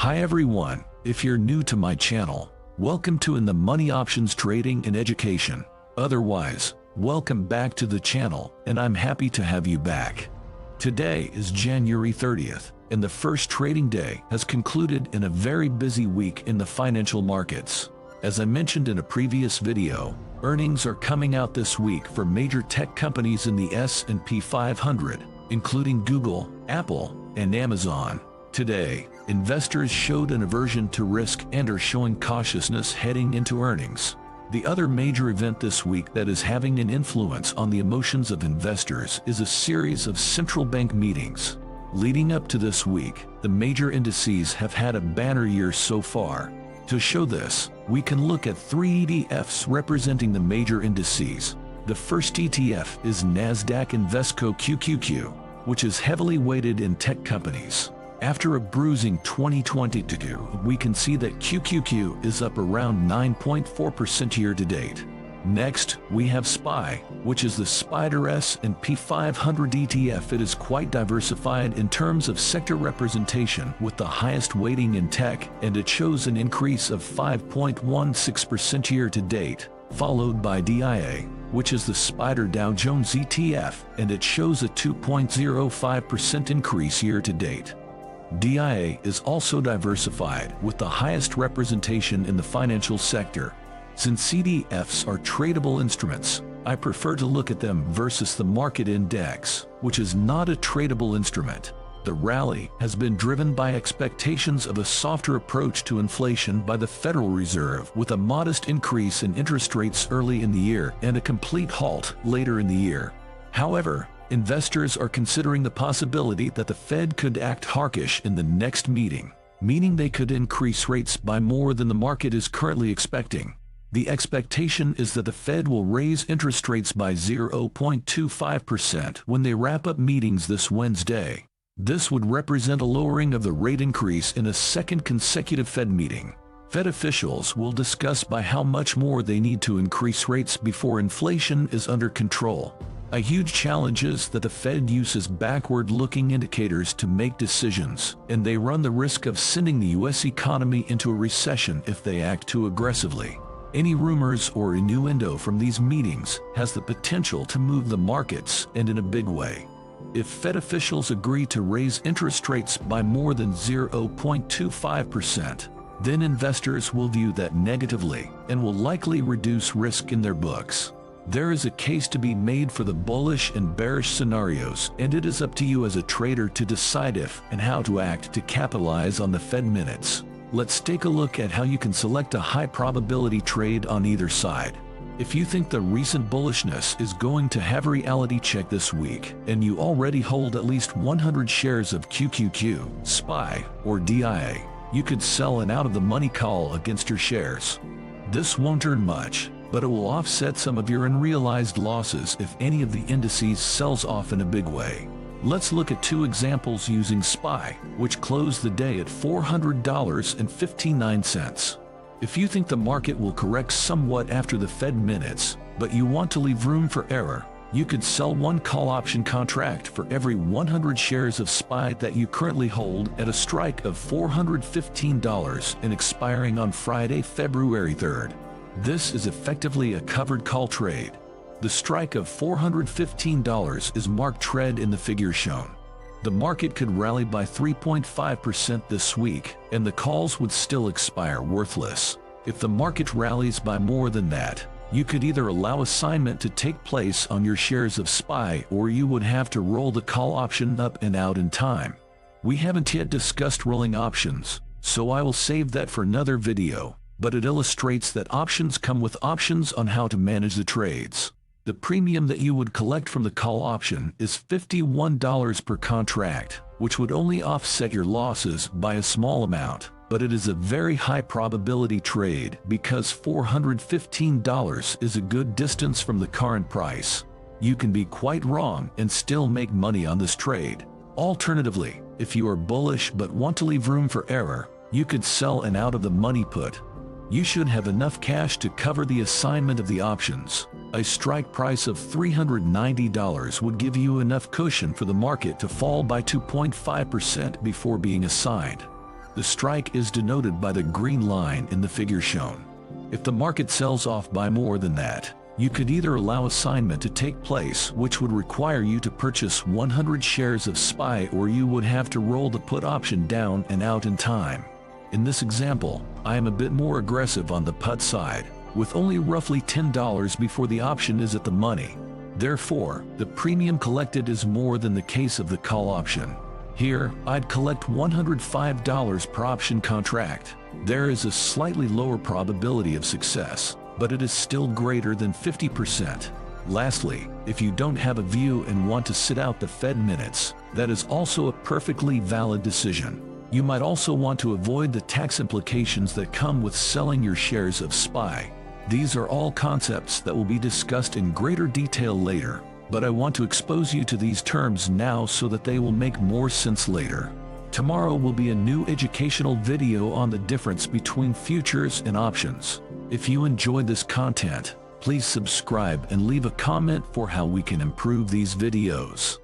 Hi everyone, if you're new to my channel, welcome to In the Money Options Trading and Education. Otherwise, welcome back to the channel, and I'm happy to have you back. Today is January 30th, and the first trading day has concluded in a very busy week in the financial markets. As I mentioned in a previous video, earnings are coming out this week for major tech companies in the S&P 500, including Google, Apple, and Amazon. Today, investors showed an aversion to risk and are showing cautiousness heading into earnings. The other major event this week that is having an influence on the emotions of investors is a series of central bank meetings. Leading up to this week, the major indices have had a banner year so far. To show this, we can look at three ETFs representing the major indices. The first ETF is Nasdaq Invesco QQQ, which is heavily weighted in tech companies. After a bruising 2022, we can see that QQQ is up around 9.4% year to date. Next, we have SPY, which is the Spider S&P 500 ETF. It is quite diversified in terms of sector representation with the highest weighting in tech, and it shows an increase of 5.16% year to date, followed by DIA, which is the Spider Dow Jones ETF, and it shows a 2.05% increase year to date. DIA is also diversified with the highest representation in the financial sector. Since CDFs are tradable instruments, I prefer to look at them versus the market index, which is not a tradable instrument. The rally has been driven by expectations of a softer approach to inflation by the Federal Reserve, with a modest increase in interest rates early in the year and a complete halt later in the year. However, investors are considering the possibility that the Fed could act hawkish in the next meeting, meaning they could increase rates by more than the market is currently expecting. The expectation is that the Fed will raise interest rates by 0.25% when they wrap up meetings this Wednesday. This would represent a lowering of the rate increase in a second consecutive Fed meeting. Fed officials will discuss by how much more they need to increase rates before inflation is under control. A huge challenge is that the Fed uses backward-looking indicators to make decisions, and they run the risk of sending the U.S. economy into a recession if they act too aggressively. Any rumors or innuendo from these meetings has the potential to move the markets, and in a big way. If Fed officials agree to raise interest rates by more than 0.25%, then investors will view that negatively and will likely reduce risk in their books. There is a case to be made for the bullish and bearish scenarios, and it is up to you as a trader to decide if and how to act to capitalize on the Fed minutes. Let's take a look at how you can select a high probability trade on either side. If you think the recent bullishness is going to have a reality check this week, and you already hold at least 100 shares of QQQ, SPY, or DIA, you could sell an out-of-the-money call against your shares. This won't earn much, but it will offset some of your unrealized losses if any of the indices sells off in a big way. Let's look at two examples using SPY, which closed the day at $400.59. If you think the market will correct somewhat after the Fed minutes, but you want to leave room for error, you could sell one call option contract for every 100 shares of SPY that you currently hold at a strike of $415 and expiring on Friday, February 3rd. This is effectively a covered call trade. The strike of $415 is marked trade in the figure shown. The market could rally by 3.5% this week, and the calls would still expire worthless. If the market rallies by more than that, you could either allow assignment to take place on your shares of SPY, or you would have to roll the call option up and out in time. We haven't yet discussed rolling options, so I will save that for another video, but it illustrates that options come with options on how to manage the trades. The premium that you would collect from the call option is $51 per contract, which would only offset your losses by a small amount, but it is a very high probability trade because $415 is a good distance from the current price. You can be quite wrong and still make money on this trade. Alternatively, if you are bullish but want to leave room for error, you could sell an out-of-the-money put. You should have enough cash to cover the assignment of the options. A strike price of $390 would give you enough cushion for the market to fall by 2.5% before being assigned. The strike is denoted by the green line in the figure shown. If the market sells off by more than that, you could either allow assignment to take place, which would require you to purchase 100 shares of SPY, or you would have to roll the put option down and out in time. In this example, I am a bit more aggressive on the put side, with only roughly $10 before the option is at the money. Therefore, the premium collected is more than the case of the call option. Here, I'd collect $105 per option contract. There is a slightly lower probability of success, but it is still greater than 50%. Lastly, if you don't have a view and want to sit out the Fed minutes, that is also a perfectly valid decision. You might also want to avoid the tax implications that come with selling your shares of SPY. These are all concepts that will be discussed in greater detail later, but I want to expose you to these terms now so that they will make more sense later. Tomorrow will be a new educational video on the difference between futures and options. If you enjoyed this content, please subscribe and leave a comment for how we can improve these videos.